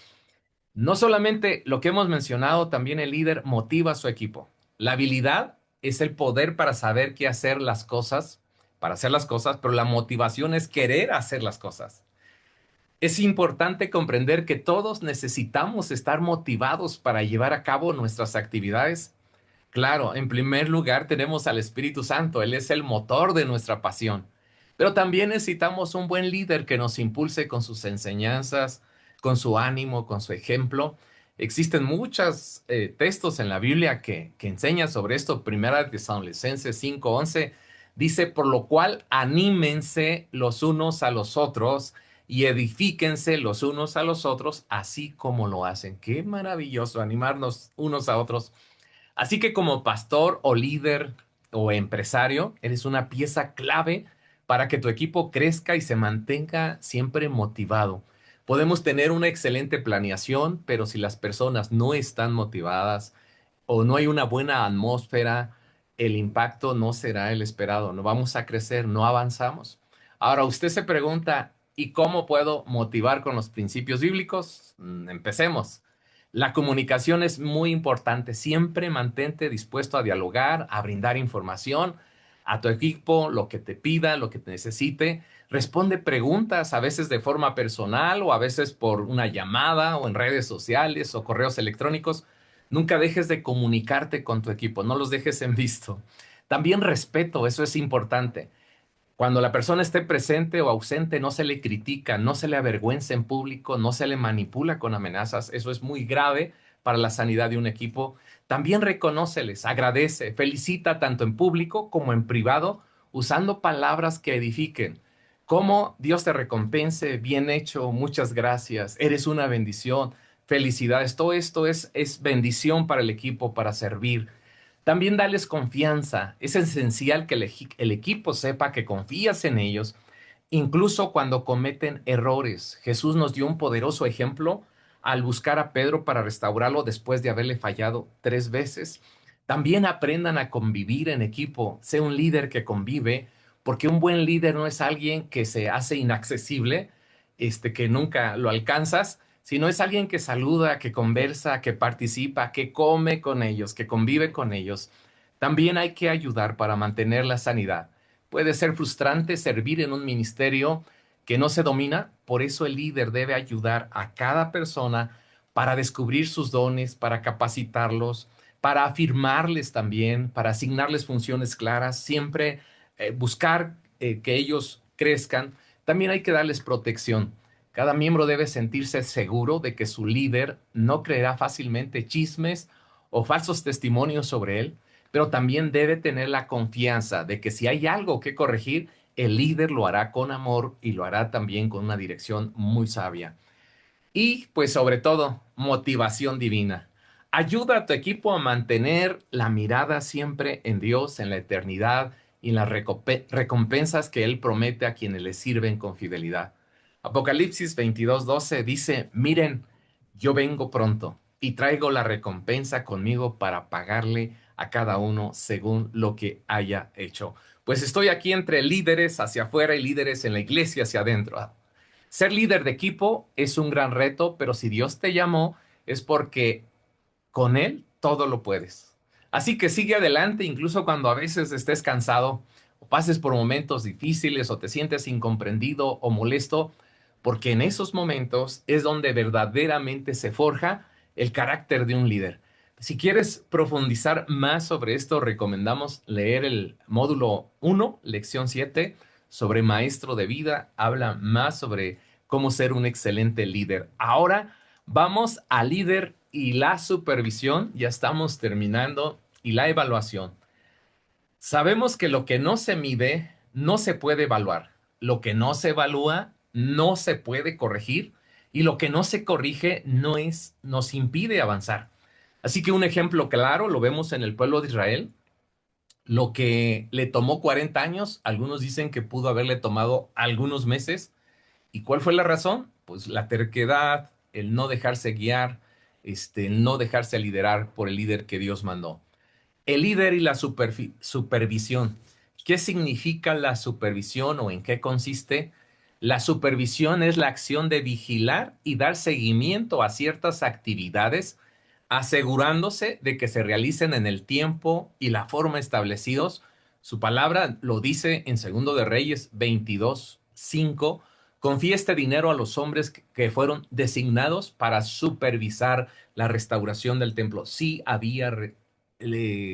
No solamente lo que hemos mencionado, también el líder motiva a su equipo. La habilidad es el poder para saber qué hacer las cosas, para hacer las cosas, pero la motivación es querer hacer las cosas. Es importante comprender que todos necesitamos estar motivados para llevar a cabo nuestras actividades. Claro, en primer lugar tenemos al Espíritu Santo, Él es el motor de nuestra pasión, pero también necesitamos un buen líder que nos impulse con sus enseñanzas, con su ánimo, con su ejemplo. Existen muchos textos en la Biblia que enseñan sobre esto. Primera de Tesalonicenses 5:11 dice, por lo cual anímense los unos a los otros y edifíquense los unos a los otros, así como lo hacen. Qué maravilloso animarnos unos a otros. Así que como pastor o líder o empresario, eres una pieza clave para que tu equipo crezca y se mantenga siempre motivado. Podemos tener una excelente planeación, pero si las personas no están motivadas o no hay una buena atmósfera, el impacto no será el esperado. No vamos a crecer, no avanzamos. Ahora, usted se pregunta, ¿y cómo puedo motivar con los principios bíblicos? Empecemos. La comunicación es muy importante. Siempre mantente dispuesto a dialogar, a brindar información a tu equipo, lo que te pida, lo que te necesite. Responde preguntas, a veces de forma personal o a veces por una llamada o en redes sociales o correos electrónicos. Nunca dejes de comunicarte con tu equipo, no los dejes en visto. También respeto, eso es importante. Cuando la persona esté presente o ausente, no se le critica, no se le avergüenza en público, no se le manipula con amenazas. Eso es muy grave para la sanidad de un equipo. También reconóceles, agradece, felicita tanto en público como en privado, usando palabras que edifiquen. Como Dios te recompense, bien hecho, muchas gracias, eres una bendición, felicidades. Todo esto es bendición para el equipo, para servir. También dales confianza. Es esencial que el equipo sepa que confías en ellos, incluso cuando cometen errores. Jesús nos dio un poderoso ejemplo al buscar a Pedro para restaurarlo después de haberle fallado 3 veces. También aprendan a convivir en equipo. Sé un líder que convive, porque un buen líder no es alguien que se hace inaccesible, que nunca lo alcanzas, sino es alguien que saluda, que conversa, que participa, que come con ellos, que convive con ellos. También hay que ayudar para mantener la sanidad. Puede ser frustrante servir en un ministerio que no se domina, por eso el líder debe ayudar a cada persona para descubrir sus dones, para capacitarlos, para afirmarles también, para asignarles funciones claras, siempre buscar que ellos crezcan. También hay que darles protección. Cada miembro debe sentirse seguro de que su líder no creerá fácilmente chismes o falsos testimonios sobre él, pero también debe tener la confianza de que si hay algo que corregir, el líder lo hará con amor y lo hará también con una dirección muy sabia. Y pues sobre todo, motivación divina. Ayuda a tu equipo a mantener la mirada siempre en Dios, en la eternidad y en las recompensas que Él promete a quienes le sirven con fidelidad. Apocalipsis 22:12 dice, miren, yo vengo pronto y traigo la recompensa conmigo para pagarle a cada uno según lo que haya hecho. Pues estoy aquí entre líderes hacia afuera y líderes en la iglesia hacia adentro. Ser líder de equipo es un gran reto, pero si Dios te llamó es porque con Él todo lo puedes. Así que sigue adelante, incluso cuando a veces estés cansado o pases por momentos difíciles o te sientes incomprendido o molesto, porque en esos momentos es donde verdaderamente se forja el carácter de un líder. Si quieres profundizar más sobre esto, recomendamos leer el módulo 1, lección 7, sobre maestro de vida. Habla más sobre cómo ser un excelente líder. Ahora vamos al líder y la supervisión. Ya estamos terminando. Y la evaluación. Sabemos que lo que no se mide no se puede evaluar. Lo que no se evalúa no se puede corregir. Y lo que no se corrige nos impide avanzar. Así que un ejemplo claro lo vemos en el pueblo de Israel. Lo que le tomó 40 años, algunos dicen que pudo haberle tomado algunos meses. ¿Y cuál fue la razón? Pues la terquedad, el no dejarse guiar, el no dejarse liderar por el líder que Dios mandó. El líder y la supervisión. ¿Qué significa la supervisión o en qué consiste? La supervisión es la acción de vigilar y dar seguimiento a ciertas actividades, asegurándose de que se realicen en el tiempo y la forma establecidos. Su palabra lo dice en Segundo de Reyes 22:5. Confía este dinero a los hombres que fueron designados para supervisar la restauración del templo. Sí había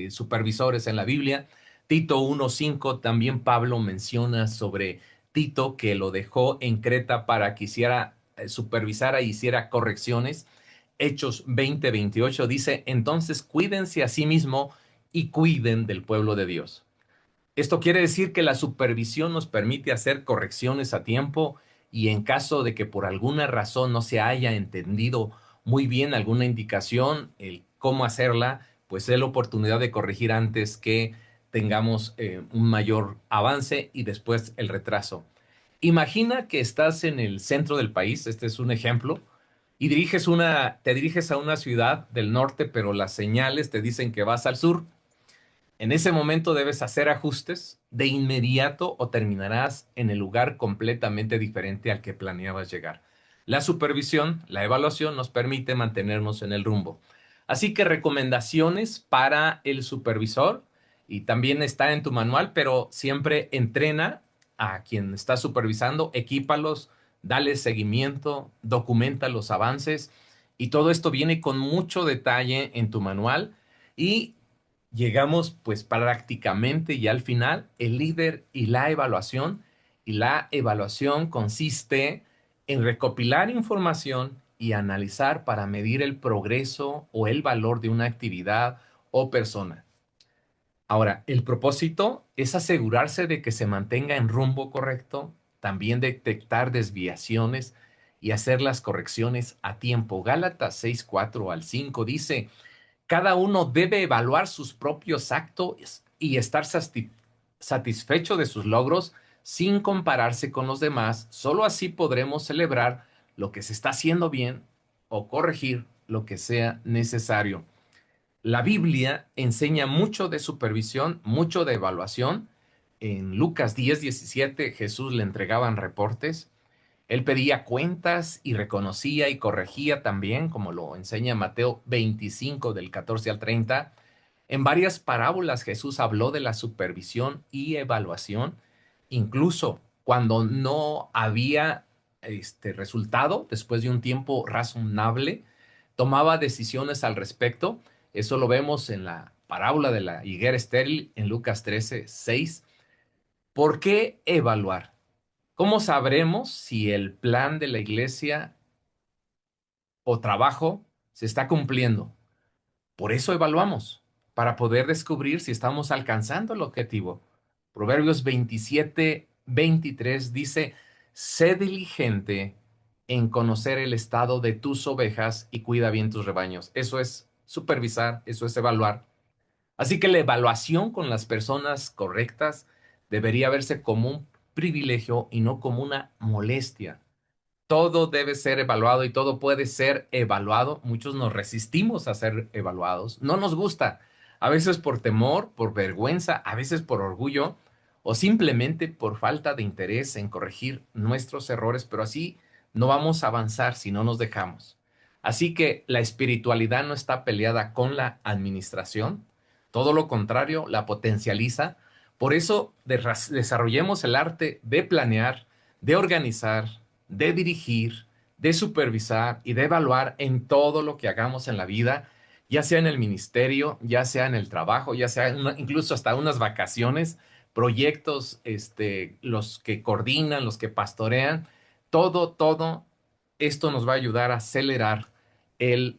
supervisores en la Biblia. Tito 1:5, también Pablo menciona sobre Tito que lo dejó en Creta para que hiciera, supervisara e hiciera correcciones. Hechos 20:28 dice, entonces cuídense a sí mismo y cuiden del pueblo de Dios. Esto quiere decir que la supervisión nos permite hacer correcciones a tiempo y en caso de que por alguna razón no se haya entendido muy bien alguna indicación, el cómo hacerla, pues es la oportunidad de corregir antes que tengamos un mayor avance y después el retraso. Imagina que estás en el centro del país, este es un ejemplo, y te diriges a una ciudad del norte, pero las señales te dicen que vas al sur. En ese momento debes hacer ajustes de inmediato o terminarás en el lugar completamente diferente al que planeabas llegar. La supervisión, la evaluación nos permite mantenernos en el rumbo. Así que recomendaciones para el supervisor y también está en tu manual, pero siempre entrena a quien está supervisando, equípalos, dale seguimiento, documenta los avances y todo esto viene con mucho detalle en tu manual y llegamos pues prácticamente ya al final, el líder y la evaluación. Y la evaluación consiste en recopilar información y analizar para medir el progreso o el valor de una actividad o persona. Ahora, el propósito es asegurarse de que se mantenga en rumbo correcto, también detectar desviaciones y hacer las correcciones a tiempo. Gálatas 6:4 al 5 dice, cada uno debe evaluar sus propios actos y estar satisfecho de sus logros sin compararse con los demás. Solo así podremos celebrar lo que se está haciendo bien o corregir lo que sea necesario. La Biblia enseña mucho de supervisión, mucho de evaluación. En Lucas 10:17 Jesús le entregaban reportes. Él pedía cuentas y reconocía y corregía también, como lo enseña Mateo 25 del 14 al 30. En varias parábolas Jesús habló de la supervisión y evaluación, incluso cuando no había resultado, después de un tiempo razonable, tomaba decisiones al respecto. Eso lo vemos en la parábola de la higuera estéril en Lucas 13:6. ¿Por qué evaluar? ¿Cómo sabremos si el plan de la iglesia o trabajo se está cumpliendo? Por eso evaluamos, para poder descubrir si estamos alcanzando el objetivo. Proverbios 27:23 dice, sé diligente en conocer el estado de tus ovejas y cuida bien tus rebaños. Eso es supervisar, eso es evaluar. Así que la evaluación con las personas correctas debería verse como un privilegio y no como una molestia. Todo debe ser evaluado y todo puede ser evaluado. Muchos nos resistimos a ser evaluados. No nos gusta. A veces por temor, por vergüenza, a veces por orgullo o simplemente por falta de interés en corregir nuestros errores, pero así no vamos a avanzar si no nos dejamos. Así que la espiritualidad no está peleada con la administración, todo lo contrario, la potencializa. Por eso desarrollemos el arte de planear, de organizar, de dirigir, de supervisar y de evaluar en todo lo que hagamos en la vida, ya sea en el ministerio, ya sea en el trabajo, ya sea incluso hasta unas vacaciones, proyectos, los que coordinan, los que pastorean, todo esto nos va a ayudar a acelerar el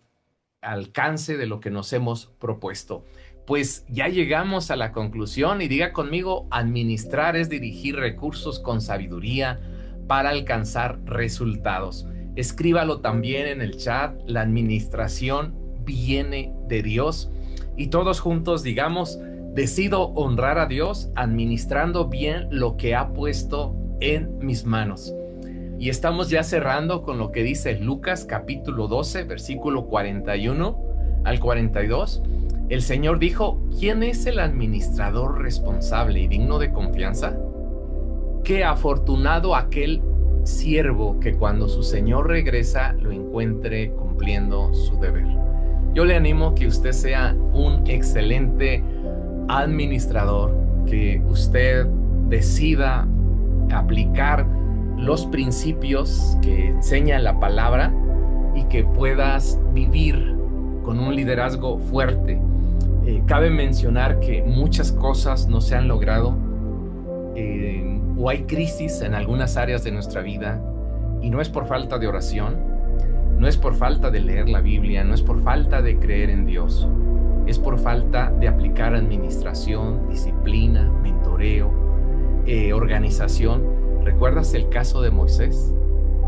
alcance de lo que nos hemos propuesto. Pues ya llegamos a la conclusión y diga conmigo, administrar es dirigir recursos con sabiduría para alcanzar resultados. Escríbalo también en el chat, la administración viene de Dios y todos juntos digamos, decido honrar a Dios administrando bien lo que ha puesto en mis manos. Y estamos ya cerrando con lo que dice Lucas capítulo 12, versículo 41 al 42. El Señor dijo, ¿quién es el administrador responsable y digno de confianza? Qué afortunado aquel siervo que cuando su Señor regresa lo encuentre cumpliendo su deber. Yo le animo que usted sea un excelente administrador, que usted decida aplicar los principios que enseña la palabra y que puedas vivir con un liderazgo fuerte. Cabe mencionar que muchas cosas no se han logrado o hay crisis en algunas áreas de nuestra vida y no es por falta de oración, no es por falta de leer la Biblia, no es por falta de creer en Dios, es por falta de aplicar administración, disciplina, mentoreo, organización. ¿Recuerdas el caso de Moisés?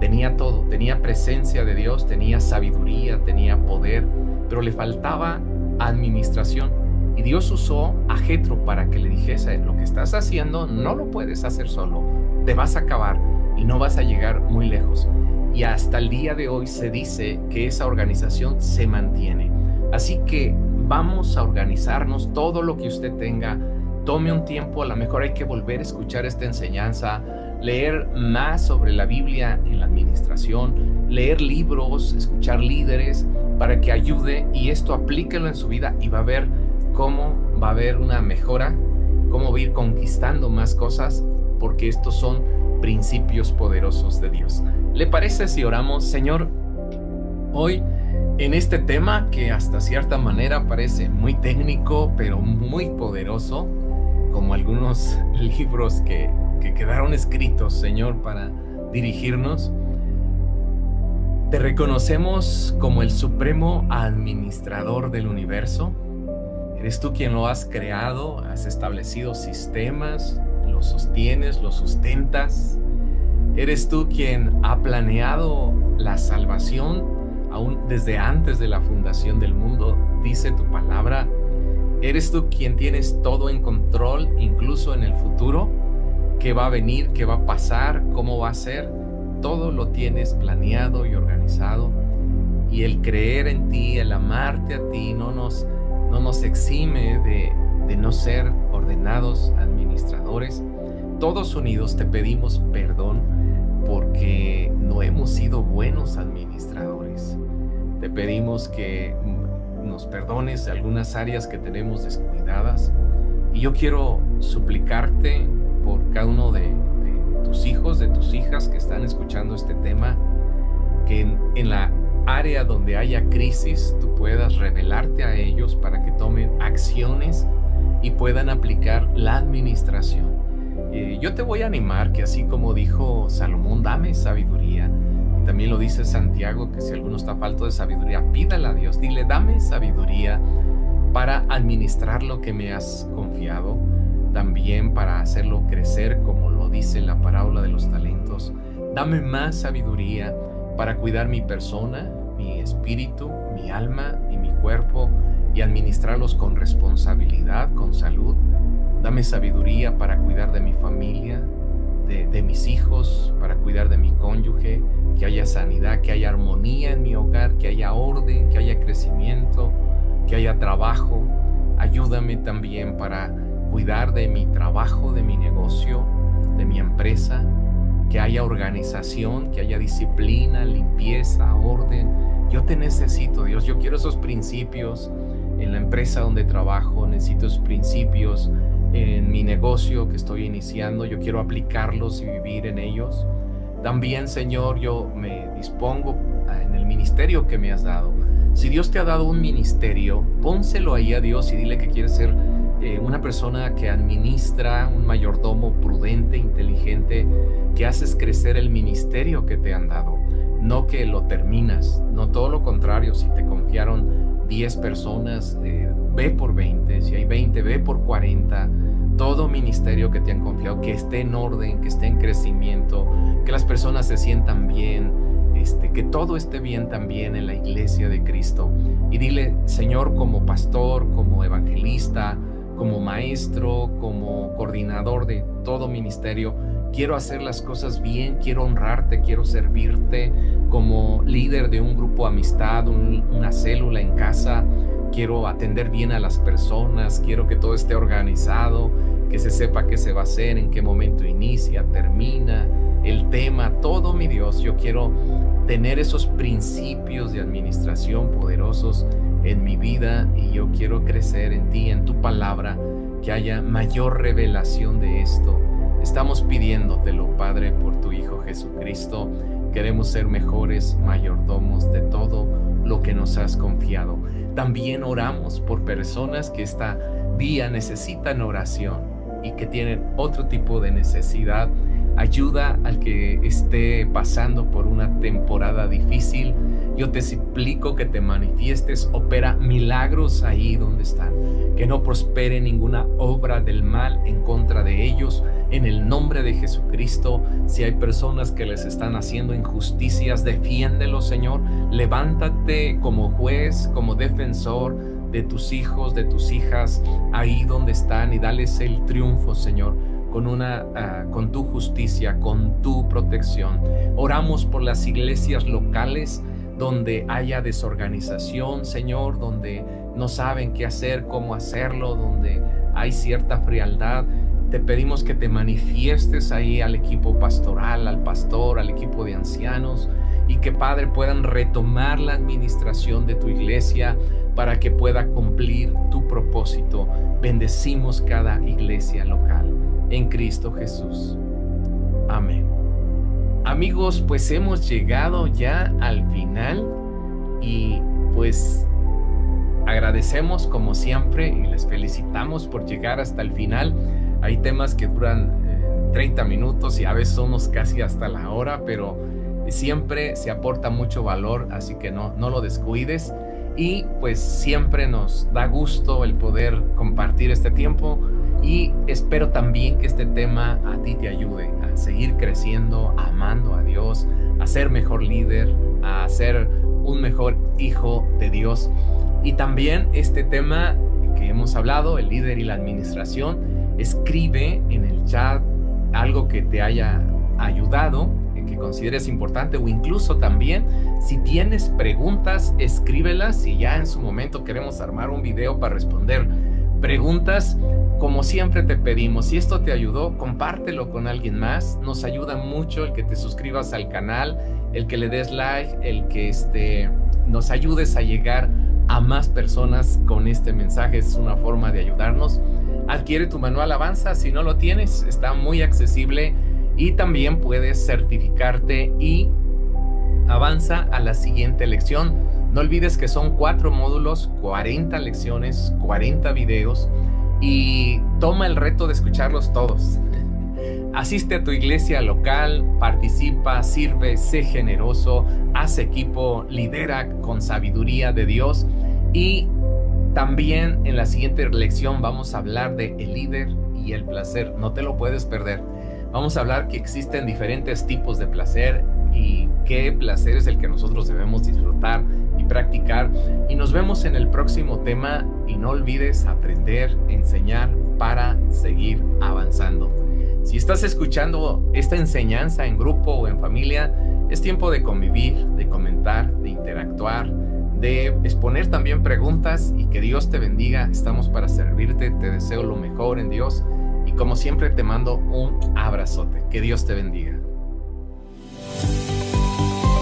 Tenía todo, tenía presencia de Dios, tenía sabiduría, tenía poder, pero le faltaba administración. Y Dios usó a Jetro para que le dijese, lo que estás haciendo no lo puedes hacer solo, te vas a acabar y no vas a llegar muy lejos. Y hasta el día de hoy se dice que esa organización se mantiene. Así que vamos a organizarnos, todo lo que usted tenga, tome un tiempo, a lo mejor hay que volver a escuchar esta enseñanza, leer más sobre la Biblia en la administración, leer libros, escuchar líderes para que ayude y esto aplíquelo en su vida y va a ver cómo va a haber una mejora, cómo va a ir conquistando más cosas porque estos son principios poderosos de Dios. ¿Le parece si oramos? Señor, hoy en este tema que hasta cierta manera parece muy técnico pero muy poderoso, como algunos libros que quedaron escritos, Señor, para dirigirnos. Te reconocemos como el supremo administrador del universo. Eres tú quien lo has creado, has establecido sistemas, los sostienes, los sustentas. Eres tú quien ha planeado la salvación aún desde antes de la fundación del mundo, dice tu palabra. Eres tú quien tienes todo en control, incluso en el futuro. ¿Qué va a venir? ¿Qué va a pasar? ¿Cómo va a ser? Todo lo tienes planeado y organizado. Y el creer en ti, el amarte a ti, no nos exime de no ser ordenados administradores. Todos unidos te pedimos perdón porque no hemos sido buenos administradores. Te pedimos que nos perdones de algunas áreas que tenemos descuidadas. Y yo quiero suplicarte por cada uno de tus hijos, de tus hijas que están escuchando este tema, que en la área donde haya crisis, tú puedas revelarte a ellos para que tomen acciones y puedan aplicar la administración. Yo te voy a animar que así como dijo Salomón, dame sabiduría. Y también lo dice Santiago, que si alguno está falto de sabiduría, pídala a Dios. Dile, dame sabiduría para administrar lo que me has confiado. También para hacerlo crecer, como lo dice la parábola de los talentos. Dame más sabiduría para cuidar mi persona, mi espíritu, mi alma y mi cuerpo y administrarlos con responsabilidad, con salud. Dame sabiduría para cuidar de mi familia, de mis hijos, para cuidar de mi cónyuge, que haya sanidad, que haya armonía en mi hogar, que haya orden, que haya crecimiento, que haya trabajo. Ayúdame también para cuidar de mi trabajo, de mi negocio, de mi empresa, que haya organización, que haya disciplina, limpieza, orden. Yo te necesito, Dios. Yo quiero esos principios en la empresa donde trabajo, necesito esos principios en mi negocio que estoy iniciando. Yo quiero aplicarlos y vivir en ellos. También, Señor, yo me dispongo en el ministerio que me has dado. Si Dios te ha dado un ministerio, pónselo ahí a Dios y dile que quieres ser una persona que administra, un mayordomo prudente, inteligente, que haces crecer el ministerio que te han dado, no que lo terminas, no, todo lo contrario. Si te confiaron 10 personas, ve por 20, si hay 20, ve por 40. Todo ministerio que te han confiado, que esté en orden, que esté en crecimiento, que las personas se sientan bien, que todo esté bien también en la iglesia de Cristo. Y dile, Señor, como pastor, como evangelista, como maestro, como coordinador de todo ministerio, quiero hacer las cosas bien, quiero honrarte, quiero servirte como líder de un grupo de amistad, una célula en casa. Quiero atender bien a las personas, quiero que todo esté organizado, que se sepa qué se va a hacer, en qué momento inicia, termina, el tema, todo, mi Dios. Yo quiero tener esos principios de administración poderosos en mi vida y yo quiero crecer en ti, en tu palabra, que haya mayor revelación de esto. Estamos pidiéndotelo, Padre, por tu Hijo Jesucristo. Queremos ser mejores mayordomos de todo lo que nos has confiado. También oramos por personas que esta día necesitan oración y que tienen otro tipo de necesidad. Ayuda al que esté pasando por una temporada difícil. Yo te suplico que te manifiestes, opera milagros ahí donde están. Que no prospere ninguna obra del mal en contra de ellos. En el nombre de Jesucristo, si hay personas que les están haciendo injusticias, defiéndelos, Señor. Levántate como juez, como defensor de tus hijos, de tus hijas, ahí donde están, y dales el triunfo, Señor, con tu justicia, con tu protección. Oramos por las iglesias locales donde haya desorganización, Señor, donde no saben qué hacer, cómo hacerlo, donde hay cierta frialdad. Te pedimos que te manifiestes ahí al equipo pastoral, al pastor, al equipo de ancianos, y que, Padre, puedan retomar la administración de tu iglesia para que pueda cumplir tu propósito. Bendecimos cada iglesia local en Cristo Jesús. Amén. Amigos, pues hemos llegado ya al final y pues agradecemos como siempre y les felicitamos por llegar hasta el final. Hay temas que duran 30 minutos y a veces somos casi hasta la hora, pero siempre se aporta mucho valor, así que no lo descuides. Y pues siempre nos da gusto el poder compartir este tiempo, y espero también que este tema a ti te ayude a seguir creciendo, amando a Dios, a ser mejor líder, a ser un mejor hijo de Dios. Y también este tema que hemos hablado, el líder y la administración, escribe en el chat algo que te haya ayudado, que consideres importante, o incluso también si tienes preguntas, escríbelas, y ya en su momento queremos armar un video para responder preguntas. Como siempre te pedimos, si esto te ayudó, compártelo con alguien más. Nos ayuda mucho el que te suscribas al canal, el que le des like, el que nos ayudes a llegar a más personas con este mensaje. Es una forma de ayudarnos. Adquiere tu manual Avanza si no lo tienes, está muy accesible, y también puedes certificarte y avanza a la siguiente lección. No olvides que son 4 módulos, 40 lecciones, 40 videos, y toma el reto de escucharlos todos. Asiste a tu iglesia local, participa, sirve, sé generoso, haz equipo, lidera con sabiduría de Dios. Y también en la siguiente lección vamos a hablar de el líder y el placer. No te lo puedes perder. Vamos a hablar que existen diferentes tipos de placer y qué placer es el que nosotros debemos disfrutar y practicar. Y nos vemos en el próximo tema, y no olvides aprender, enseñar para seguir avanzando. Si estás escuchando esta enseñanza en grupo o en familia, es tiempo de convivir, de comentar, de interactuar, de exponer también preguntas, y que Dios te bendiga. Estamos para servirte, te deseo lo mejor en Dios y como siempre te mando un abrazote. Que Dios te bendiga.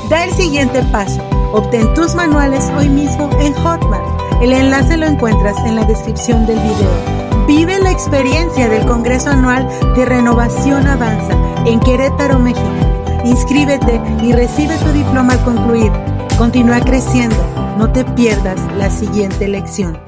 Da el siguiente paso. Obtén tus manuales hoy mismo en Hotmart. El enlace lo encuentras en la descripción del video. Vive la experiencia del Congreso Anual de Renovación Avanza en Querétaro, México. Inscríbete y recibe tu diploma al concluir. Continúa creciendo. No te pierdas la siguiente lección.